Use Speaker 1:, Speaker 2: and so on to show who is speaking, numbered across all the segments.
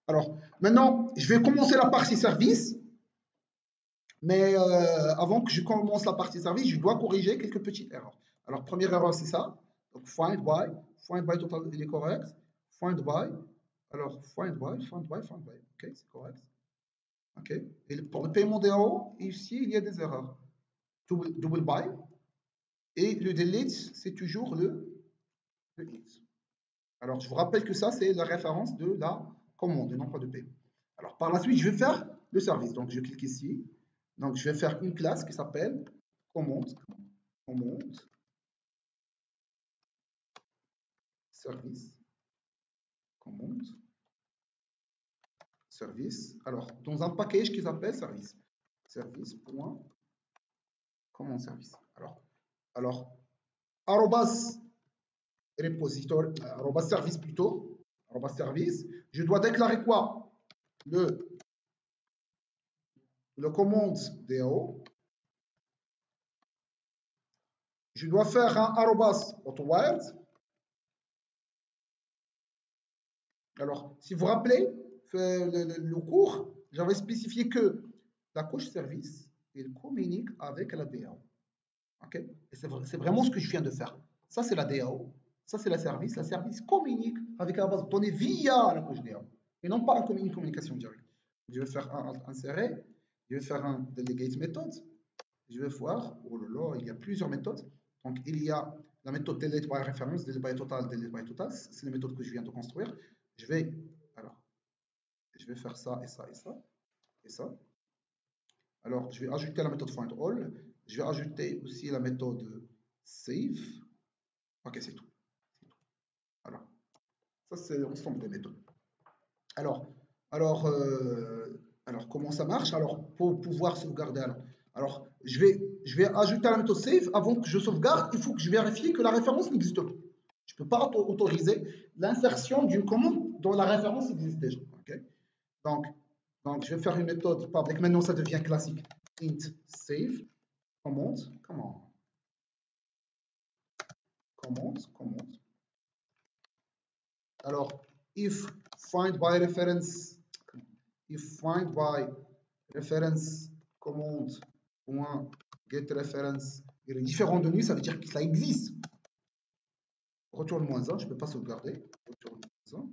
Speaker 1: Alors, maintenant, je vais commencer la partie service. Mais avant que je commence la partie service, je dois corriger quelques petites erreurs. Alors, première erreur, c'est ça. Donc, find by total, il est correct. Find by. Alors, find by. OK, c'est correct. OK. Et pour le paiement des DAO, ici, il y a des erreurs. Double by. Et le delete, c'est toujours le hit. Alors, je vous rappelle que ça, c'est la référence de la commande, non pas de paiement. Alors, par la suite, je vais faire le service. Donc, je clique ici. Donc, je vais faire une classe qui s'appelle commande service, commande service. Alors, dans un package qui s'appelle service.commande service. Alors, arrobas repository, arrobas service plutôt, arrobas service. Je dois déclarer quoi? Le commande DAO. Je dois faire un arrobas autowired. Alors, si vous vous rappelez, le cours, j'avais spécifié que la couche service, elle communique avec la DAO. OK? Et c'est vraiment ce que je viens de faire. Ça, c'est la DAO. Ça, c'est la service. La service communique avec la base de données via la couche DAO. Et non pas en communication directe. Je vais faire un insérer. Je vais faire un delegate method. Je vais voir, oh là là, il y a plusieurs méthodes. Donc, il y a la méthode delete by reference, delete by total, delete by total. C'est la méthode que je viens de construire. Je vais faire ça et ça et ça et ça. Alors, je vais ajouter la méthode find all. Je vais ajouter aussi la méthode save. Ok, c'est tout. Alors, ça c'est l'ensemble des méthodes. Alors, comment ça marche? Alors, pour pouvoir sauvegarder, alors je vais ajouter la méthode save. Avant que je sauvegarde, il faut que je vérifie que la référence n'existe pas. Je ne peux pas autoriser l'insertion d'une commande dont la référence existe déjà. Okay? Donc, je vais faire une méthode public. Maintenant, ça devient classique. Int save, commande. Alors, if find by reference commande .get reference il est différent de nu, ça veut dire que ça existe. Retourne -1, je ne peux pas sauvegarder. Retourne -1.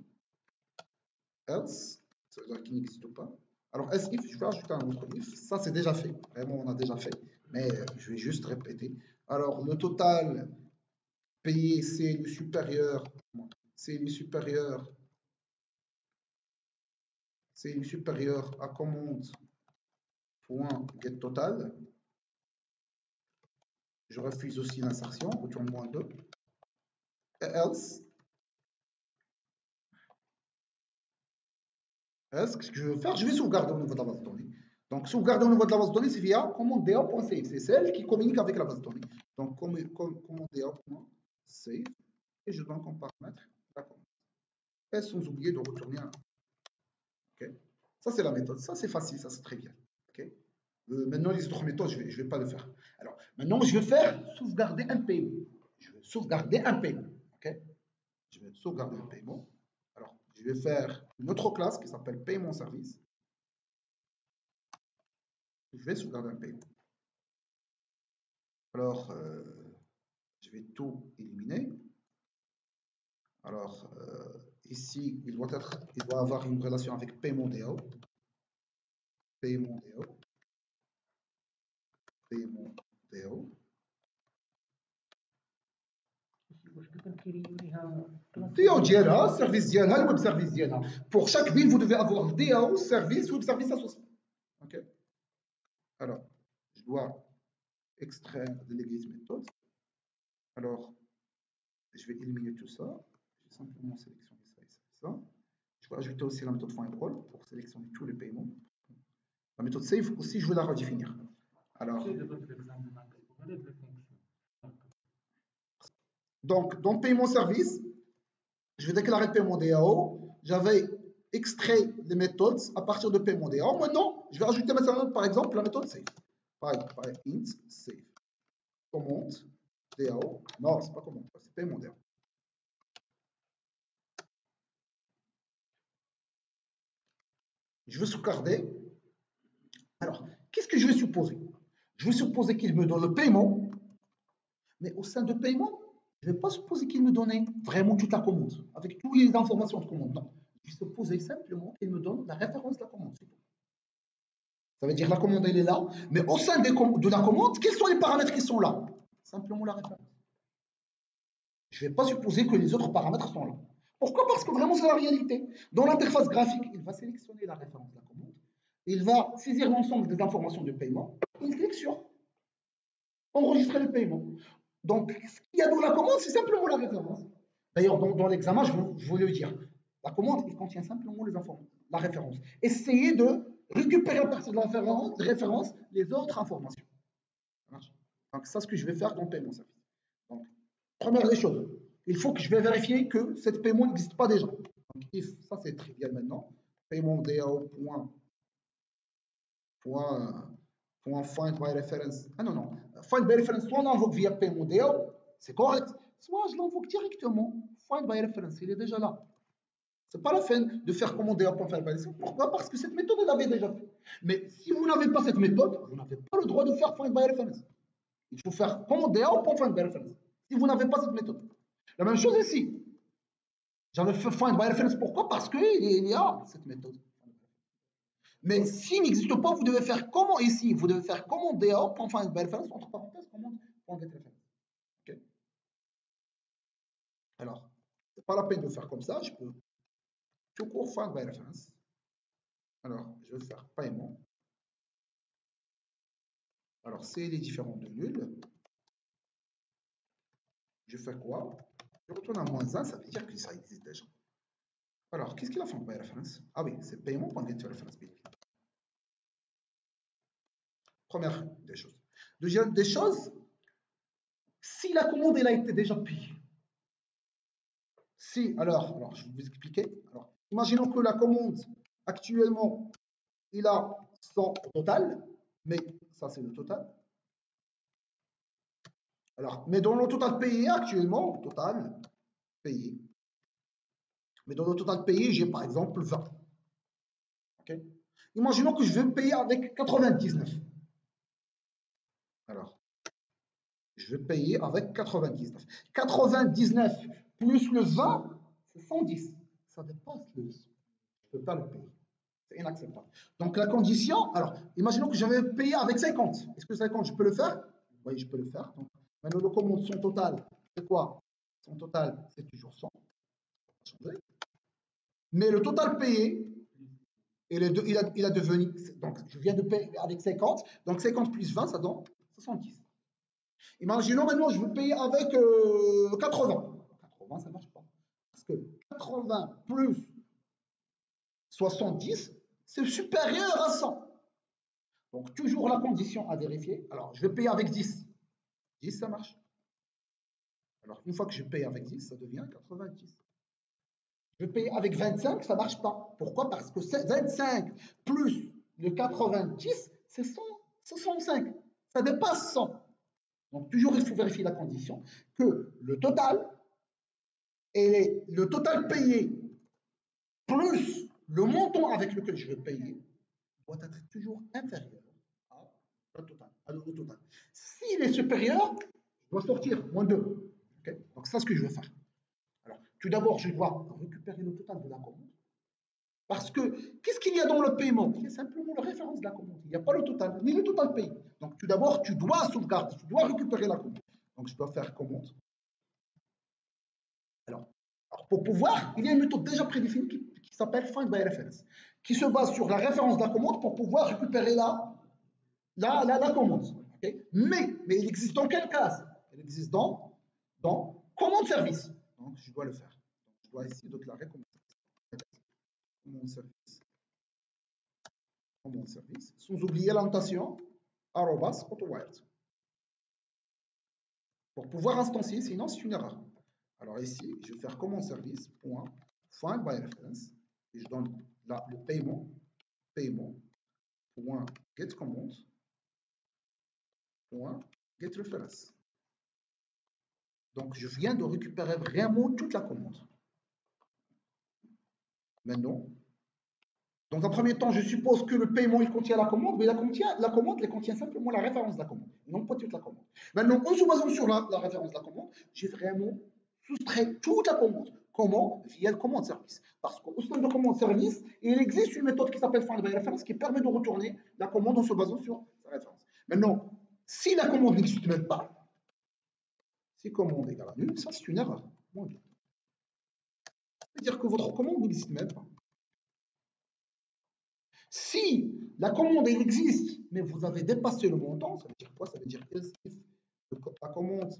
Speaker 1: Else, ça veut dire qu'il n'existe pas. Alors, else if, je vais ajouter un autre if. Ça, c'est déjà fait. Vraiment, on a déjà fait. Mais je vais juste répéter. Alors, le total payé, c'est le supérieur. C'est le supérieur à commande.get total. Je refuse aussi l'insertion, retourne -2. Et else, ce que je vais faire, je vais sauvegarder au niveau de la base de données. Donc, sauvegarder au niveau de la base de données, c'est via commande DA.save. C'est celle qui communique avec la base de données. Donc, commande DA.save. Et je donne comme paramètre la commande. Et sans oublier de retourner un. OK? Ça, c'est la méthode. Ça, c'est facile. Ça, c'est très bien. OK? Maintenant, les autres méthodes, je vais pas le faire. Alors, maintenant, je vais faire sauvegarder un paiement. Je vais sauvegarder un paiement. OK? Je vais sauvegarder un paiement. Alors, je vais faire une autre classe qui s'appelle paiement service. Je vais sauvegarder un paiement. Alors, je vais tout éliminer. Alors, ici, il doit avoir une relation avec paiement DAO. Paiement DAO. DAO ديالها service ديالها الويب service ديالها. Pour chaque ville, vous devez avoir DAO service web service associé. OK? Alors, je dois extraire delegate method. Alors, je vais éliminer tout ça. Je vais simplement sélectionner ça et ça et ça. Je vais ajouter aussi la méthode find all pour sélectionner tous les paiements. La méthode save aussi, je vais la redéfinir. Alors, donc, dans paiement service, je vais déclarer paiement DAO. J'avais extrait les méthodes à partir de paiement DAO. Maintenant, je vais ajouter maintenant, par exemple, la méthode save. Par int save. Commande DAO. Non, c'est pas commande, c'est paiement DAO. Je veux sauvegarder. Alors, qu'est-ce que je vais supposer? Je vais supposer qu'il me donne le paiement, mais au sein de paiement, je ne vais pas supposer qu'il me donne vraiment toute la commande, avec toutes les informations de commande. Non. Je vais supposer simplement qu'il me donne la référence de la commande. Ça veut dire la commande, elle est là, mais au sein de la commande, quels sont les paramètres qui sont là? Simplement la référence. Je ne vais pas supposer que les autres paramètres sont là. Pourquoi? Parce que vraiment, c'est la réalité. Dans l'interface graphique, il va sélectionner la référence de la commande, il va saisir l'ensemble des informations de paiement, et il clique sur enregistrer le paiement. Donc, ce qu'il y a dans la commande, c'est simplement la référence. D'ailleurs, dans l'examen, je voulais le dire. La commande, il contient simplement les informations, la référence. Essayez de récupérer à partir de la référence les autres informations. Donc, c'est ce que je vais faire dans le paiement service. Donc, première des choses, il faut que je vais vérifier que ce paiement n'existe pas déjà. Donc, if, ça c'est trivial maintenant. Paiement DAO point find by reference. Ah non, non. Find by reference, soit on invoque via paiement DAO, c'est correct. Soit je l'invoque directement. Find by reference, il est déjà là. Ce n'est pas la peine de faire commander à point find by reference. Pourquoi? Parce que cette méthode, elle avait déjà fait. Mais si vous n'avez pas cette méthode, vous n'avez pas le droit de faire find by reference. Il faut faire commander à point find by reference. Si vous n'avez pas cette méthode. La même chose ici. J'avais fait find by reference. Pourquoi? Parce qu'il y a cette méthode. Mais s'il n'existe pas, vous devez faire comment ici? Vous devez faire command DA, point find by reference, entre parenthèses, command point get reference. Okay. Alors, ce n'est pas la peine de faire comme ça. Je peux tout court find by reference. Alors, je vais faire paiement. Alors, c'est les différents de nul. Je fais quoi? Je retourne à -1, ça veut dire que ça existe déjà. Alors, qu'est-ce qu'il a find by reference? Ah oui, c'est paiement.getReference. Première des choses. Deuxième des choses, si la commande elle a été déjà payée. Si, alors, je vais vous expliquer. Alors, imaginons que la commande, actuellement, il a 100 total, mais ça c'est le total. Alors, mais dans le total payé actuellement, total payé. Mais dans le total payé, j'ai par exemple 20. Okay. Imaginons que je vais payer avec 99. Alors, je vais payer avec 99. 99 plus le 20, c'est 110. Ça dépasse le 100. Je ne peux pas le payer. C'est inacceptable. Donc la condition, alors, imaginons que j'avais payé avec 50. Est-ce que 50, je peux le faire? Oui, je peux le faire. Donc, maintenant, le commande, son total, c'est quoi? Son total, c'est toujours 100. Mais le total payé, il a devenu, donc je viens de payer avec 50, donc 50 plus 20, ça donne 70. Imaginons maintenant, je veux payer avec 80. 80, ça ne marche pas. Parce que 80 plus 70, c'est supérieur à 100. Donc, toujours la condition à vérifier. Alors, je vais payer avec 10. 10, ça marche. Alors, une fois que je paye avec 10, ça devient 90. Je vais payer avec 25, ça ne marche pas. Pourquoi? Parce que 25 plus le 90, c'est 105. Ça dépasse 100. Donc, toujours, il faut vérifier la condition que le total payé plus le montant avec lequel je vais payer doit être toujours inférieur au total. S'il est supérieur, je dois sortir -2. Okay. Donc, c'est ce que je vais faire. Alors, tout d'abord, je dois récupérer le total de la commande. Parce que, qu'est-ce qu'il y a dans le paiement? Il y a simplement la référence de la commande. Il n'y a pas le total, ni le total payé. Donc, tout d'abord, tu dois sauvegarder, tu dois récupérer la commande. Donc, je dois faire commande. Alors pour pouvoir, il y a une méthode déjà prédéfinie qui s'appelle find by reference, qui se base sur la référence de la commande pour pouvoir récupérer la commande. Okay. Mais il existe dans quelle case? Il existe dans commande service. Donc, je dois le faire. Donc, je dois ici déclarer commande service. Commande service. Sans oublier l'annotation @AutoWild. Pour pouvoir instancier, sinon c'est une erreur. Alors ici, je vais faire commande service point find by reference et je donne là le paiement point get command point get reference. Donc je viens de récupérer vraiment toute la commande. Maintenant, Dans un premier temps, je suppose que le paiement il contient la commande, mais la commande elle contient simplement la référence de la commande, non pas toute la commande. Maintenant, en se basant sur la référence de la commande, j'ai vraiment soustrait toute la commande. Comment? Via le commande service. Parce qu'au sein de commande service, il existe une méthode qui s'appelle find by reference qui permet de retourner la commande en se basant sur sa référence. Maintenant, si la commande n'existe même pas, si commande égale à nul, ça c'est une erreur. C'est-à-dire que votre commande n'existe même pas. Si la commande elle existe, mais vous avez dépassé le montant, ça veut dire quoi? Ça veut dire que la commande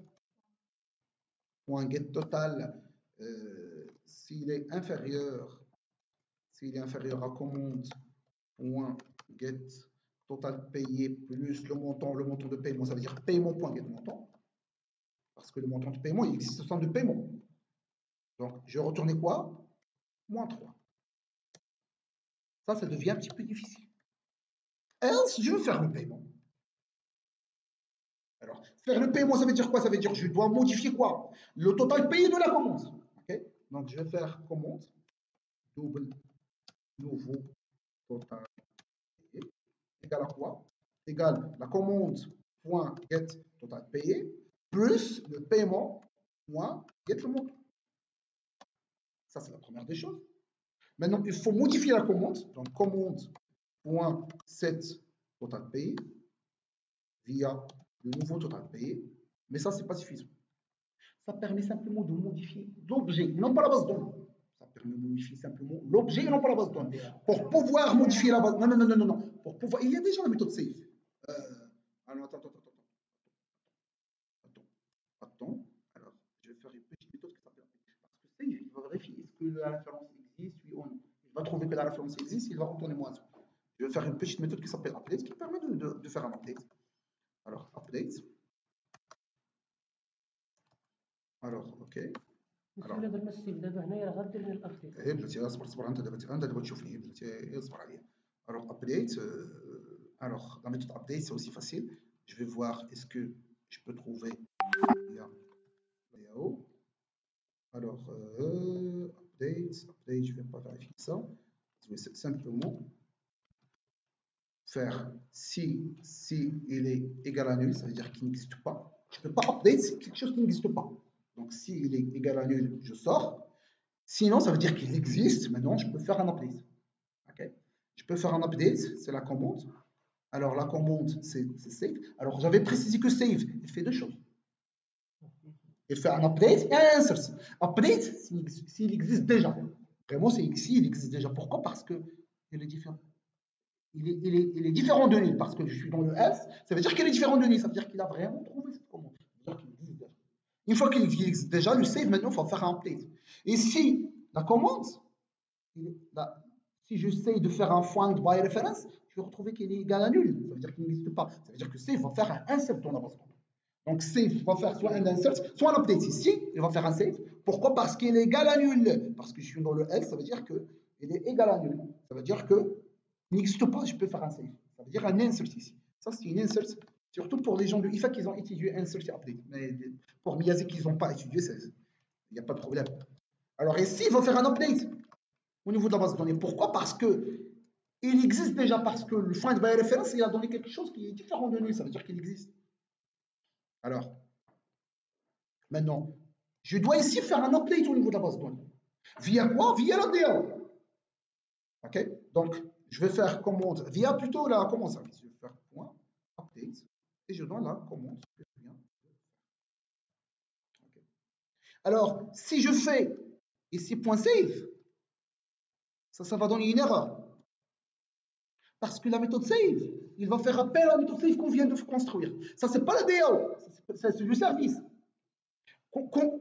Speaker 1: .get total, s'il est inférieur à commande .get total payé plus le montant de paiement, ça veut dire paiement.get montant, parce que le montant de paiement il existe au sein de paiement. Donc je vais retourner quoi? -3. Ça devient un petit peu difficile. Else, je veux faire le paiement. Alors, faire le paiement, ça veut dire quoi? Ça veut dire que je dois modifier quoi? Le total payé de la commande. Okay. Donc, je vais faire commande, double, nouveau, total payé, égal à quoi? Égal la commande, point, get, total payé, plus le paiement, point, get le montant. Ça, c'est la première des choses. Maintenant, il faut modifier la commande. Donc, commande, point, set, total payé, via le nouveau total payé. Mais ça, ce n'est pas suffisant. Ça permet simplement de modifier l'objet, non pas la base de données. Ça permet de modifier simplement l'objet et non pas la base de données. Pour pouvoir modifier la base... Non. Pour pouvoir... Il y a déjà la méthode save. Alors, attends. Alors, je vais faire une petite méthode qui s'appelle update. Parce que save, il va vérifier est-ce que la référence existe, oui ou non. Il va trouver que la référence existe, il va retourner moins. Je vais faire une petite méthode qui s'appelle update, qui permet de faire un update. Alors, update. Alors, ok.
Speaker 2: مسؤولة بالمسيف دابا هنايا راه غدير لنا الابديت.
Speaker 1: ايه بلاتي اصبر انت دابا تشوفني بلاتي اصبر عليا. Alors update, alors la méthode update c'est aussi facile. Je vais voir est-ce que je peux trouver là-haut. Alors update, je vais pas vérifier ça. Je vais simplement faire si il est égal à nul, ça veut dire qu'il n'existe pas. Je ne peux pas update quelque chose qui n'existe pas. Donc si il est égal à nul, je sors. Sinon, ça veut dire qu'il existe. Maintenant, je peux faire un update. Okay. Je peux faire un update, c'est la commande. Alors, la commande, c'est save. Alors, j'avais précisé que save, il fait deux choses. Il fait un update et un insert. Update, s'il existe déjà. Vraiment, c'est ici, il existe déjà. Pourquoi? Parce qu'il est différent. Il est différent de nul. Parce que je suis dans le else, ça veut dire qu'il est différent de nul. Ça veut dire qu'il a vraiment trouvé cette commande. Ça veut dire qu'il existe déjà. Une fois qu'il existe déjà, le save, maintenant, il faut faire un update. Et si la commande, si j'essaye de faire un find by reference, je vais retrouver qu'il est égal à nul. Ça veut dire qu'il n'existe pas. Ça veut dire que save va faire un insert dans la base de données. Donc save va faire soit un insert, soit un update. Ici, il va faire un save. Pourquoi? Parce qu'il est égal à nul. Parce que je suis dans le else, ça veut dire qu'il est égal à nul. Ça veut dire qu'il n'existe pas, je peux faire un save. Ça veut dire un insert ici. Ça, c'est une insert. Surtout pour les gens de IFA qui ont étudié insert et update. Mais pour Miyazi qui n'ont pas étudié, il n'y a pas de problème. Alors ici, il va faire un update au niveau de la base de données. Pourquoi? Parce que il existe déjà, parce que le find by reference, il a donné quelque chose qui est différent de nul. Ça veut dire qu'il existe. Alors, maintenant, je dois ici faire un update au niveau de la base de données. Via quoi? Via la DA. Ok? Donc, je vais faire commande, via plutôt la commande service. Je vais faire point update et je donne la commande que je viens de faire. Okay. Alors, si je fais ici point save, ça va donner une erreur. Parce que la méthode save, il va faire appel à la méthode save qu'on vient de construire. Ça, c'est pas la DAO, c'est du service.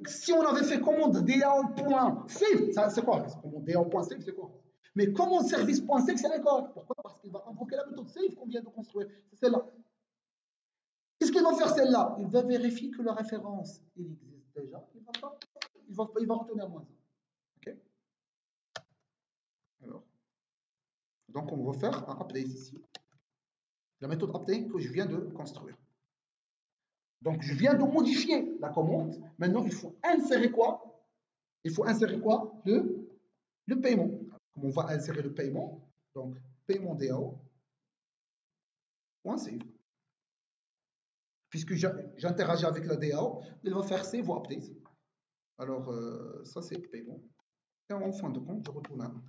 Speaker 1: Si on avait fait commande DAO.save, c'est quoi? DAO.save, c'est quoi? Mais commande service.save, c'est incorrect. Pourquoi? Parce qu'il va invoquer la méthode save qu'on vient de construire. C'est celle-là. Qu'est-ce qu'il va faire celle-là? Il va vérifier que la référence, il existe déjà. Il va retourner à moins. Ok? Alors, donc on va faire un update ici. La méthode update que je viens de construire. Donc je viens de modifier la commande. Maintenant, il faut insérer quoi? Il faut insérer quoi? Le paiement. Comment on va insérer le paiement? Donc, paiement DAO, point save. Puisque j'interagis avec la DAO, il va faire save ou update. Alors, ça c'est paiement. Et en fin de compte, je retourne à 1.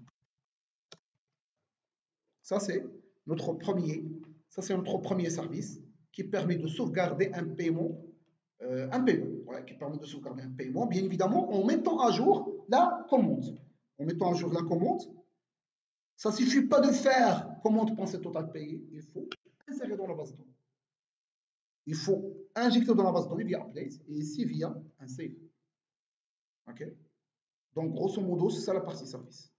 Speaker 1: Ça c'est notre premier service qui permet de sauvegarder un paiement. Qui permet de sauvegarder un paiement, bien évidemment, en mettant à jour la commande. En mettant à jour la commande, ça ne suffit pas de faire commande pensée totale payée, il faut insérer dans la base de données. Il faut injecter dans la base de données via update et ici via un save. Ok? Donc, grosso modo, c'est ça la partie service.